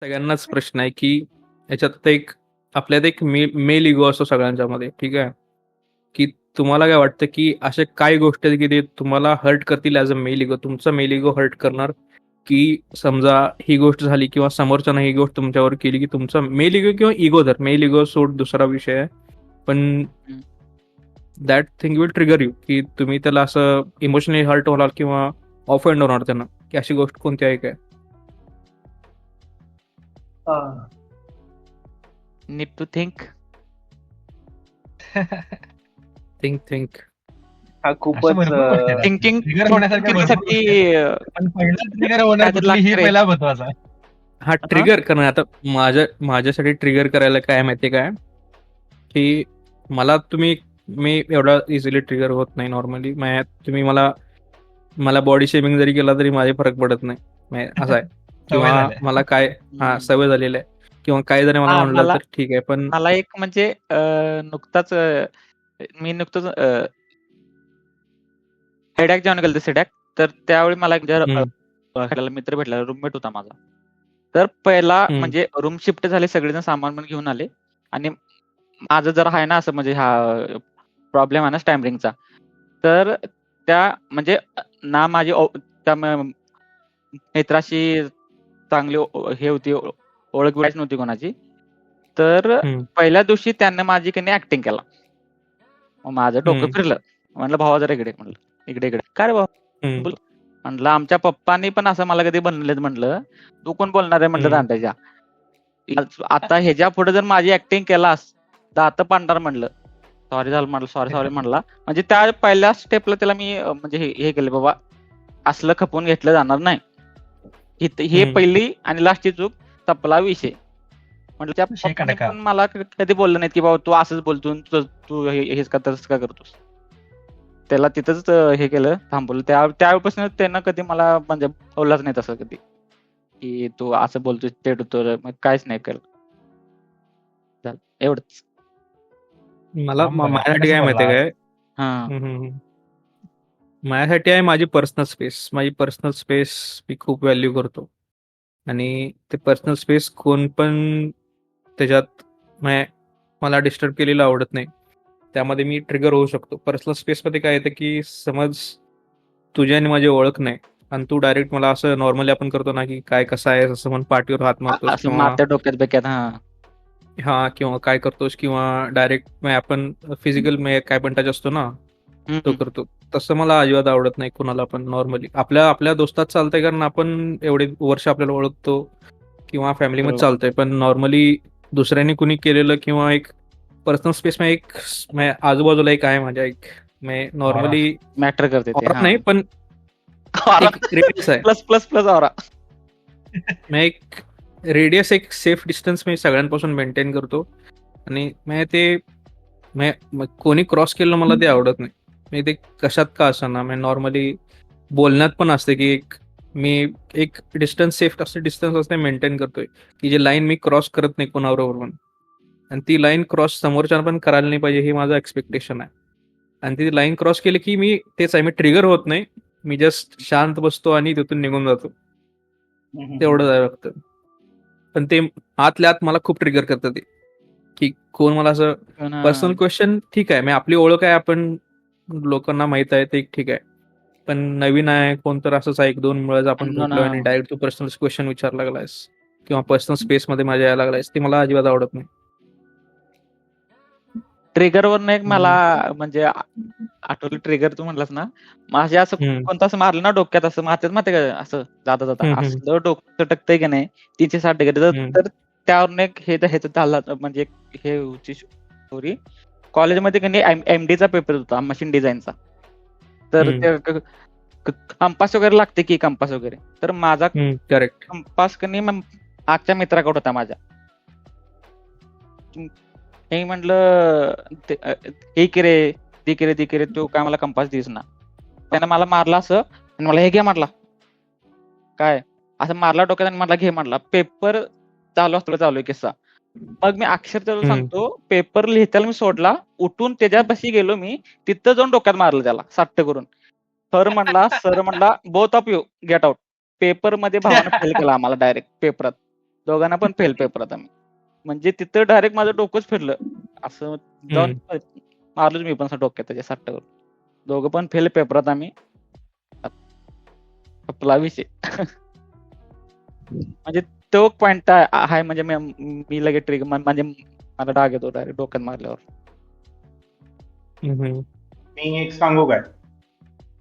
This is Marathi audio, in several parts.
सगळ्यांनाच प्रश्न आहे की याच्यात आता एक आपल्यात एक मेल इगो असतो सगळ्यांच्यामध्ये, ठीक आहे? की तुम्हाला काय वाटतं की अशा काय गोष्टी आहेत की ते तुम्हाला हर्ट करतील ॲज अ मेल इगो? तुमचा मेल इगो हर्ट करणार, की समजा ही गोष्ट झाली किंवा समोरच्यानं ही गोष्ट तुमच्यावर केली की तुमचा मेल इगो किंवा इगो धर, मेल इगो सोड दुसरा विषय आहे. पण हं. That thing will trigger you की तुम्ही त्याला असं इमोशनली हर्ट होणार किंवा ऑफेंड होणार त्यांना, की अशी गोष्ट कोणती आहे काय? Need to think. थिंक हा अशा खूपच भरपूर गोष्टी आहेत. थिंकिंग ट्रिगर होण्यासारख्या भरपूर गोष्टी आहेत. पण पहिला ट्रिगर होणार काहीतरी कुठली ही लागतं रे. पहिला महत्वाचा. हा ट्रिगर करणं. आता माझ्यासाठी ट्रिगर करायला काय माहितीये काय, की मी एवढा इझिली ट्रिगर होत नाही नॉर्मली. तुम्ही मला बॉडी शेमिंग जरी केला तरी माझे फरक पडत नाही. असं आहे. सवय किंवा झाली. मला काय सवय झालेली आहे. किंवा काय जरी मला हा, म्हणलं तर ठीक आहे, पण मला एक म्हणजे नुकतंच हेडॅक जॉईन केलं सेडॅक. तर त्यावेळी मला एक मित्र भेटला, रूममेट होता माझा. तर पहिला म्हणजे रूम शिफ्ट झाले, सगळेजण सामान पण घेऊन आले आणि माझं जर आहे ना असं म्हणजे हा प्रॉब्लेम आहे ना स्टॅमरिंगचा. तर त्या म्हणजे ना माझी त्या मित्राशी चांगली हे होती, ओळख बिळख नव्हती कोणाची. तर पहिल्या दिवशी त्यांना माझी कधी ऍक्टिंग केला. मग माझं डोकं फिरलं. म्हणलं भावा जरा इकडे, म्हणलं इकडे काय रे भाऊ? म्हणलं आमच्या पप्पांनी पण असं मला कधी बनलेत. म्हणलं तू कोण बोलणार आहे? म्हणलं दांड्याच्या. आता ह्याच्या पुढे जर माझी ऍक्टिंग केलास तर आता पांढर. म्हणलं सॉरी झालं, म्हणलं सॉरी म्हणला. म्हणजे त्या पहिल्या स्टेपला त्याला मी म्हणजे हे केलं, बाबा असलं खपवून घेतलं जाणार नाही. हे पहिली आणि लास्टची चूक, तपला विषय. म्हटलं त्या पप्पांनी पण मला कधी बोललं नाही की बाबा तू असंच बोलतो, तू हेच का तसंच का करतोस. त्याला तिथंच हे केलं, थांबवलं. त्यावेळेपासून त्यानं कधी मला म्हणजे बोललाच नाही तसं कधी की तू असं बोलतोस ते काहीच नाही केलं. झालं एवढंच. मला माझ्यासाठी काय माहितीये काय, माझ्यासाठी आहे माझी पर्सनल स्पेस. माझी पर्सनल स्पेस मी खूप व्हॅल्यू करतो आणि ते पर्सनल स्पेस कोण पण त्याच्यात मला डिस्टर्ब केलेलं आवडत नाही. त्यामध्ये मी ट्रिगर होऊ शकतो. पर्सनल स्पेसमध्ये काय येतं की समज तुझी आणि माझी ओळख नाही आणि तू डायरेक्ट मला असं नॉर्मली आपण करतो ना की काय कसं आहे असं म्हणून पाठीवर हात मारतोस किंवा डोक्यात बेक्यात. हा किंवा काय करतोस किंवा डायरेक्ट आपण फिजिकल काय पण टच असतो ना तो करतो. तसं मला अजिबात आवडत नाही कुणाला पण. नॉर्मली आपल्या दोस्तात चालतंय कारण आपण एवढे वर्ष आपल्याला ओळखतो किंवा फॅमिलीमध्ये चालतंय. पण नॉर्मली दुसऱ्यांनी कुणी केलेलं किंवा एक पर्सनल स्पेस आजूबाजूला एक आहे माझ्या, एक नॉर्मली मॅटर करते नाही पण रेडियस आहे. Plus aura. एक रेडियस, एक सेफ डिस्टन्स मी सगळ्यांपासून मेंटेन करतो आणि कोणी क्रॉस केलं मला ते आवडत नाही. ते कशात का असं ना, नॉर्मली बोलण्यात पण असते की मी एक डिस्टन्स, सेफ असं डिस्टन्स असते मेंटेन करतोय की जे लाईन मी क्रॉस करत नाही कोणाबरोबर पण, आणि ती लाईन क्रॉस समोरच्या पण करायला नाही पाहिजे हे माझं एक्सपेक्टेशन आहे. आणि ती लाईन क्रॉस केली की मी तेच आहे, मी ट्रिगर होत नाही, मी जस्ट शांत बसतो आणि तिथून निघून जातो. तेवढंच आहे फक्त. पण ते आतल्या आत मला खूप ट्रिगर करतं ते की कोण मला असं पर्सनल क्वेश्चन. ठीक आहे, मी आपली ओळख आहे, आपण लोकांना माहित आहे ते ठीक आहे. पण नवीन आहे कोण तर असंच आहे, 1-2 वेळेस आपण भेटलो आणि डायरेक्ट तू पर्सनल क्वेश्चन विचारायला लागलायस किंवा पर्सनल स्पेस मध्ये माझ्या यायला लागलायस, ते मला अजिबात आवडत नाही. ट्रिगरवर एक मला म्हणजे आठवलं, ट्रिगर तू म्हणलास ना, माझ्या असं कोणतं असं मारलं ना डोक्यात, असं मारतात का असं जाता असं डोकं टकतंय की नाही 360 डिग्री. तर त्यावरून एक हे झालं म्हणजे हे होती स्टोरी. कॉलेजमध्ये की नाही MD चा पेपर होता मशीन डिझाईनचा. तर कंपास वगैरे लागते की कंपास वगैरे. तर माझा कंपास की नाही आजच्या मित्राकडे होता माझ्या. हे म्हटलं हे रे तो काय मला कंपास दिस ना. त्यानं मला मारला असं आणि मला हे घे म्हटला, काय असं मारला डोक्यात आणि म्हटला घे म्हटला. पेपर चालू आहे किस्सा. मग मी अक्षरशः सांगतो, पेपर लिहिताना मी सोडला, उठून त्याच्यापाशी गेलो, मी तिथं जाऊन डोक्यात मारलं त्याला सट्ट करून. सर म्हणला both of you get out. Paper मध्ये भावानं फेल केला आम्हाला डायरेक्ट पेपरात. दोघांना पण फेल पेपरात आम्ही. म्हणजे तिथं डायरेक्ट माझं डोकंच फिरलं. असं जाऊन मारलोच मी पण असं डोक्यात त्याच्या सट्टावर. दोघं पण फेल पेपरात आम्ही. आपला विषय. म्हणजे तो पॉइंट आहे म्हणजे मी लगेच ट्रिगर म्हणजे मला डाग येतो डायरेक्ट डोक्यात मारल्यावर. मी एक सांगू काय,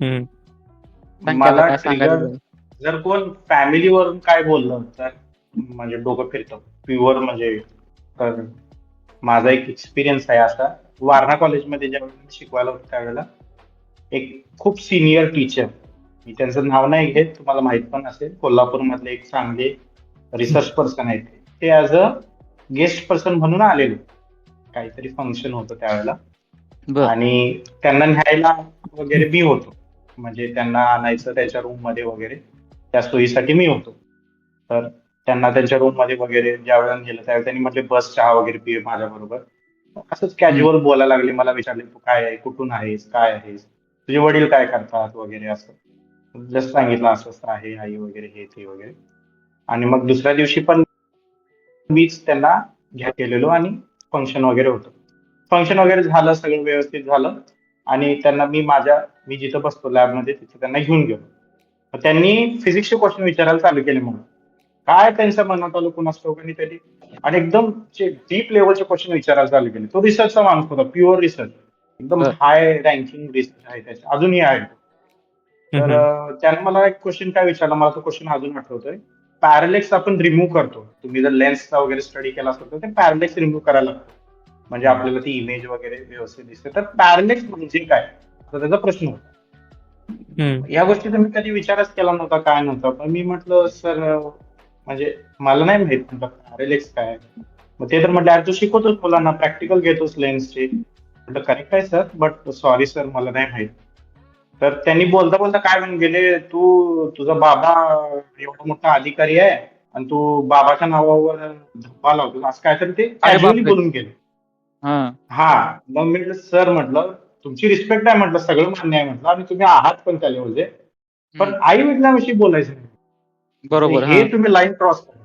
सांग मला काय ट्रिगर सांगायचं. जर कोण फॅमिलीवरून काय बोललं तर म्हणजे डोकं फिरतं प्युअर. म्हणजे तर माझा एक एक्सपिरियन्स आहे असा. वारणा कॉलेजमध्ये ज्यावेळेला मी शिकवायला होतो त्यावेळेला एक खूप सिनियर टीचर, मी त्यांचं नाव नाही घेत, तुम्हाला माहित पण असेल, कोल्हापूरमधले एक चांगले रिसर्च पर्सन आहेत. ते ऍज अ गेस्ट पर्सन म्हणून आलेले. काहीतरी फंक्शन होतं त्यावेळेला बरं. आणि त्यांना न्यायला वगैरे मी होतो. म्हणजे त्यांना आणायचं त्याच्या रूम मध्ये वगैरे, त्या सोयीसाठी मी होतो. तर त्यांना त्यांच्या रूम मध्ये वगैरे ज्या वेळेला नेलं त्यावेळेला त्यांनी म्हटले बस चहा वगैरे पिये माझ्या बरोबर. असंच कॅज्युअल बोलायला लागले. मला विचारले तू काय आहे, कुठून आहेस, काय आहेस, तुझे वडील काय करतात वगैरे. असं जस्ट सांगितलं असं असं आहे, आई वगैरे हे ते वगैरे. आणि मग दुसऱ्या दिवशी पण मीच त्यांना घ्या केलेलो आणि फंक्शन वगैरे होतं. फंक्शन वगैरे झालं, सगळं व्यवस्थित झालं आणि त्यांना मी जिथं बसतो लॅबमध्ये तिथे त्यांना घेऊन गेलो. तर त्यांनी फिजिक्सचे क्वेश्चन विचारायला चालू केले मला. काय त्यांच्या मनात आलं कुणास ठाऊक आणि त्यांनी आणि एकदम डीप लेवलचे क्वेश्चन विचारायला चालू केले. तो रिसर्चचा माणूस होता, प्युअर रिसर्च, एकदम हाय रँकिंग रिसर्च आहे त्याच्या, अजूनही आहे. तर त्याने मला एक क्वेश्चन काय विचारला, मला तो क्वेश्चन अजून आठवतोय. पॅरालेक्स आपण रिमूव्ह करतो, तुम्ही जर लेन्सचा वगैरे स्टडी केला असेल तर ते पॅरालेक्स रिमूव्ह करायला लागतो म्हणजे आपल्याला ती इमेज वगैरे व्यवस्थित दिसते. तर पॅरालेक्स म्हणजे काय, तर त्याचा प्रश्न होता. या गोष्टी तर मी कधी विचारच केला नव्हता, काय नव्हता. पण मी म्हटलं सर म्हणजे मला नाही माहित म्हटलं पॅरालेक्स काय. मग ते तर म्हटलं अरे तू शिकवतोस मुलांना, प्रॅक्टिकल घेतोस लेन्सचे. म्हटलं करेक्ट आहे सर, बट सॉरी सर मला नाही माहित. तर त्यांनी बोलता बोलता काय म्हणून गेले, तुझा बाबा एवढा मोठा अधिकारी आहे आणि तू बाबाच्या नावावर धप्पा लावतो, असं काय तर ते कॅज्युअली बोलून गेले. हा, मग म्हटलं सर म्हटलं तुमची रिस्पेक्ट आहे म्हटलं, सगळं मान्य आहे म्हटलं आणि तुम्ही आहात पण त्या लेवलचे, पण आई वडिलांविषयी बोलायचं नाही. बरोबर. हे तुम्ही लाईन क्रॉस करा.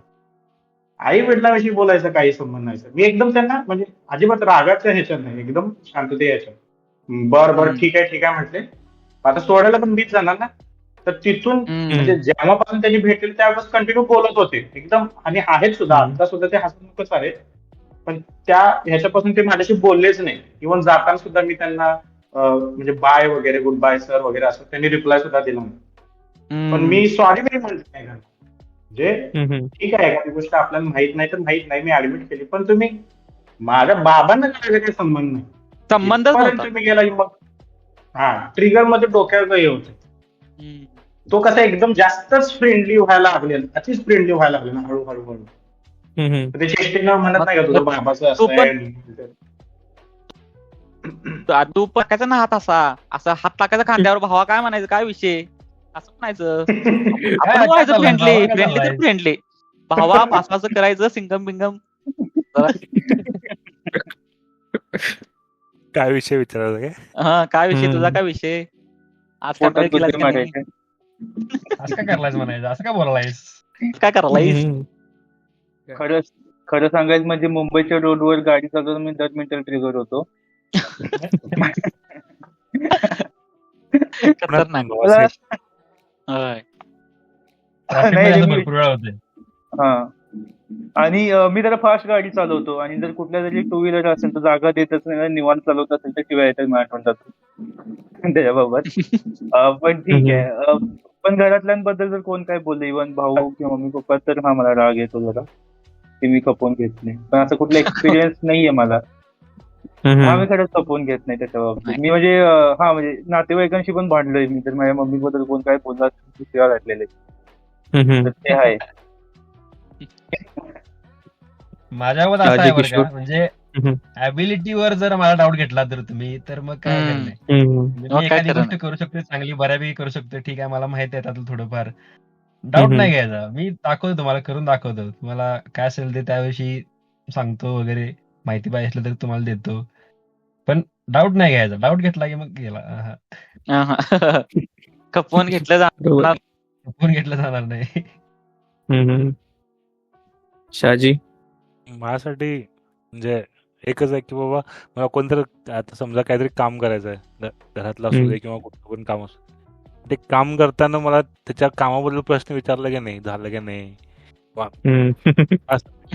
आई वडिलांविषयी बोलायचं काही संबंध नाही सर. मी एकदम त्यांना म्हणजे अजिबात रागाच्या ह्याच्यात नाही, एकदम शांतते याच्यात. बरं ठीक आहे म्हटले. आता सोडायला पण मीच जाणार ना. तर तिथून म्हणजे जेव्हापासून त्यांनी भेटले त्यावेळेस कंटिन्यू बोलत होते एकदम, आणि आहेत सुद्धा आता सुद्धा ते हसमुखच आहेत. पण त्या ह्याच्यापासून ते माझ्याशी बोललेच नाही. इव्हन जाताना सुद्धा मी त्यांना म्हणजे बाय वगैरे, गुड बाय सर वगैरे असं त्यांनी रिप्लाय सुद्धा दिला नाही. पण मी सॉरी नाही म्हणत नाही का, म्हणजे ठीक आहे एखादी गोष्ट आपल्याला माहित नाही तर माहित नाही, मी ऍडमिट केली. पण तुम्ही माझ्या बाबांना करायचा काही संबंध नाही, संबंधच तुम्ही गेला की मग ट्रिगर मध्ये डोक्यावर हे होतं. तो कसा एकदम जास्तच फ्रेंडली व्हायला लागले, अतिच फ्रेंडली व्हायला लागले ना हळूहळू. ते चेष्टेनं म्हणत नाही का तुझं बाबाचं असं आहे. तू टाकायचा ना हात असा हात टाकायचा खांद्यावर, भावा काय म्हणायचं, काय विषय असं म्हणायचं. आपण व्हायचं फ्रेंडली भावा, असं करायचं सिंगम बिंगम. काय विषय विचारायचा काय? काय विषय तुझा, काय विषय आज काय असं काय करायचं म्हणायचं, असं काय बोलायस, काय करायलायस. खरं सांगायचं म्हणजे मुंबईच्या रोडवर गाडी चालवताना मी 10 मिनिटं ट्रिगर होतो. भरपूर वेळा होते. आणि मी जरा फास्ट गाडी चालवतो आणि जर कुठल्या तरी टू व्हीलर असेल तर जागा देतच नाही, निवांत चालवत असेल तर शिवाय येतात मला आठवण जातो त्याच्याबाबत. पण ठीक आहे. पण घरातल्यांबद्दल जर कोण काय बोललं, इव्हन भाऊ किंवा मम्मी पप्पा, तर मला राग येतो जरा, की मी खपवून घेत नाही. पण असं कुठला एक्सपिरियन्स नाहीये मला. मी खरंच खपवून घेत नाही त्याच्या बाबतीत. मी म्हणजे म्हणजे नातेवाईकांशी पण भांडलोय मी, तर माझ्या मम्मी बद्दल कोण काय बोलला शिवाय घातलेले, तर ते आहे. माझ्यावर असं आहे बरं का, म्हणजे ऍबिलिटीवर जर मला डाऊट घेतला तर तुम्ही, तर मग काय नाही. मी एखादी गोष्ट करू शकतो चांगली, बऱ्यापैकी करू शकतो, ठीक आहे मला माहिती आहे त्यातलं थोडंफार, डाऊट नाही घ्यायचा. मी दाखवतो तुम्हाला, करून दाखवतो. तुम्हाला काय असेल ते त्याविषयी सांगतो वगैरे, माहिती पाहिजे असलं तर तुम्हाला देतो, पण डाऊट नाही घ्यायचा. डाऊट घेतला की मग गेला. खपवून घेतलं जाणार नाही. शहाजी. माझ्यासाठी म्हणजे एकच आहे की बाबा मला कोणतरी आता समजा काहीतरी काम करायचं आहे घरातलं असू दे किंवा कुठलं पण काम असू दे. ते काम करताना मला त्याच्या कामाबद्दल प्रश्न विचारला की नाही, झालं की नाही,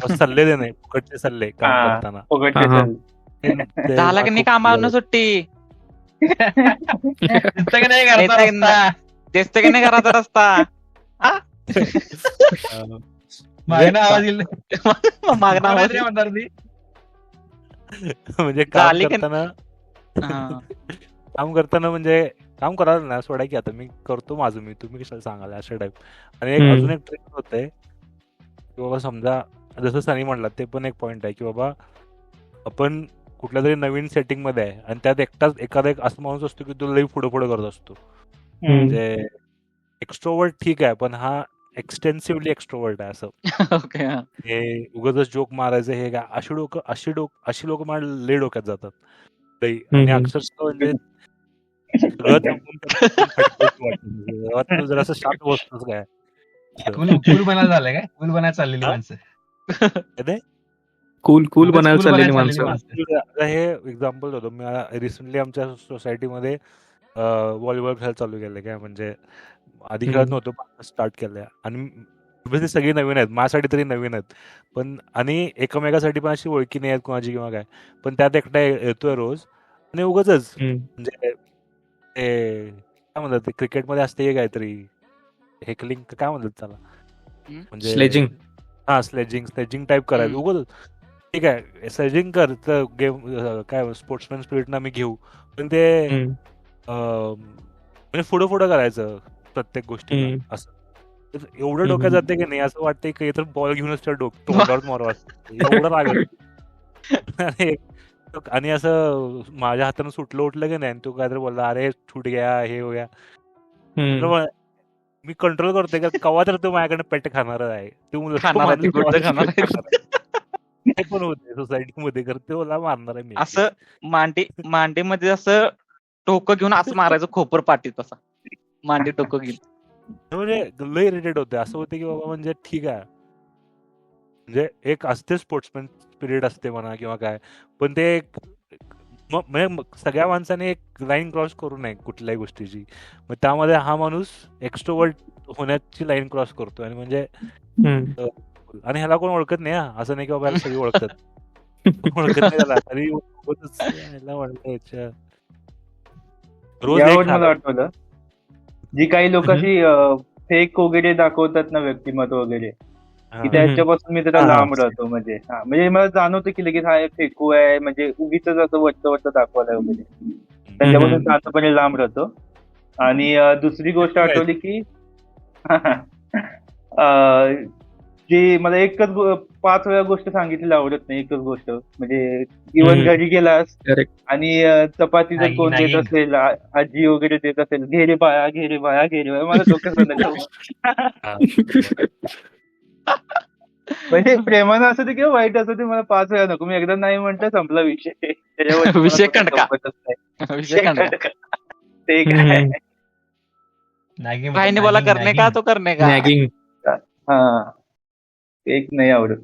सल्ले देणे, फुकटचे सल्ले काम करताना. झाला की नाही कामावरनं सुट्टी, दिसतं की नाही घरचा रस्ता? दिसतं की नाही घराचा रस्ता, मागणं आवाज येईल मागणं आवाज काय म्हणणार ती? म्हणजे काम झाली की- करताना हा. काम करताना म्हणजे काम करायला ना सोडा की आता मी करतो माझं मी, तुम्ही कशाला सांगाल अशा टाईप. आणि एक अजून एक ट्रिक होतंय की बाबा समजा जसं सनी म्हणला ते पण एक पॉइंट आहे की बाबा आपण कुठल्या तरी नवीन सेटिंग मध्ये आहे आणि त्यात एकटाच एखादा एक असं माणूस असतो की तो लई पुढे पुढे करत असतो. म्हणजे एक्स्ट्रोवर्ट ठीक आहे पण हा एक्सटेन्सिव्हली एक्स्ट्रोवर्ट आहे असं. ओके. हा. हे उगाच जोक मारायचं हे काय अशी लोक माझ्या लई डोक्यात जातात लई. आणि अक्षरशः म्हणजे सगळं थांबून जरा शांत बसतोच काय कूल बनायला झालंय काय? कूल बनायला चाललेली माणसं. कूल बनायला चाललेली चाललेली माणसं. आता हे एक्झाम्पल होतं. मी रिसेंटली आमच्या सोसायटीमध्ये व्हॉलीबॉल खेळ चालू केलं काय. म्हणजे आधी खेळत नव्हतो स्टार्ट केलंय आणि obviously सगळी नवीन आहेत माझ्यासाठी तरी नवीन आहेत पण आणि एकमेकासाठी पण अशी ओळखी नाही आहेत कोणाची किंवा काय. पण त्यात एकटा येतोय रोज आणि उगाच म्हणजे ते काय म्हणतात ते क्रिकेटमध्ये असते काहीतरी हेकलिंग काय म्हणतात त्याला म्हणजे स्लेजिंग. हा स्लेजिंग टाईप करायचं उगाच. ठीक आहे स्लेजिंग कर तर गेम काय स्पोर्ट्समॅन स्पिरिट ना मी घेऊ पण ते म्हणजे पुढं करायचं प्रत्येक गोष्टीला असं. एवढं डोक्यात जाते की नाही असं वाटतंय की तर बॉल घेऊनच त्या तोंडावर मारवा एवढं लागत. आणि असं माझ्या हातानं सुटलं उठलं की नाही तो काहीतरी बोलला अरे छूट गया हे हो गया. मी कंट्रोल करतोय का कवा तर तो माझ्याकडे पेट खाणार आहे ते पण होते सोसायटीमध्ये करते ओला मारणार आहे मी. असं मांडीमध्ये असं टोकं घेऊन असं मारायचं खोपर पाठीत तसा मांडी टोकं घेऊन. म्हणजे लय इरिटेट होते असं होते की बाबा म्हणजे ठीक आहे म्हणजे एक असते स्पोर्ट्समॅन स्पिरिट असते म्हणा किंवा काय पण ते म्हणजे सगळ्या माणसाने एक लाईन क्रॉस करू नये कुठल्याही गोष्टीची. मग त्यामध्ये हा माणूस एक्स्ट्रोवर्ट होण्याची लाईन क्रॉस करतो आणि म्हणजे आणि ह्याला कोण ओळखत नाही असं नाही की बाबा ह्याला सगळी ओळखतात. ओळखत नाही त्याला तरी रोज मला आठवलं जी काही लोक अशी फेक वगैरे दाखवतात ना व्यक्तिमत्व वगैरे की त्याच्यापासून मी जरा लांब राहतो. म्हणजे मला जाणवतं की लगेच हा फेकू आहे म्हणजे उगीच असं वरचं दाखवायला वगैरे त्याच्यापासून शांतपणे लांब राहतो. आणि दुसरी गोष्ट आठवली की जी मला एकच 5 वेळा गोष्ट सांगितलेली आवडत नाही. एकच गोष्ट म्हणजे इव्हन घरी गेलास आणि चपाती जर कोण देत असेल आजी वगैरे देत असेल घेरे बाया मला डोक्यात म्हणजे प्रेमानं असं ते किंवा वाईट असं ते मला 5 वेळा नको. मी एकदा नाही म्हटलं संपला विषय. विषय कंडका ते काय भाईने बोला करणे का तो करणे का हा एक नाही आवडत.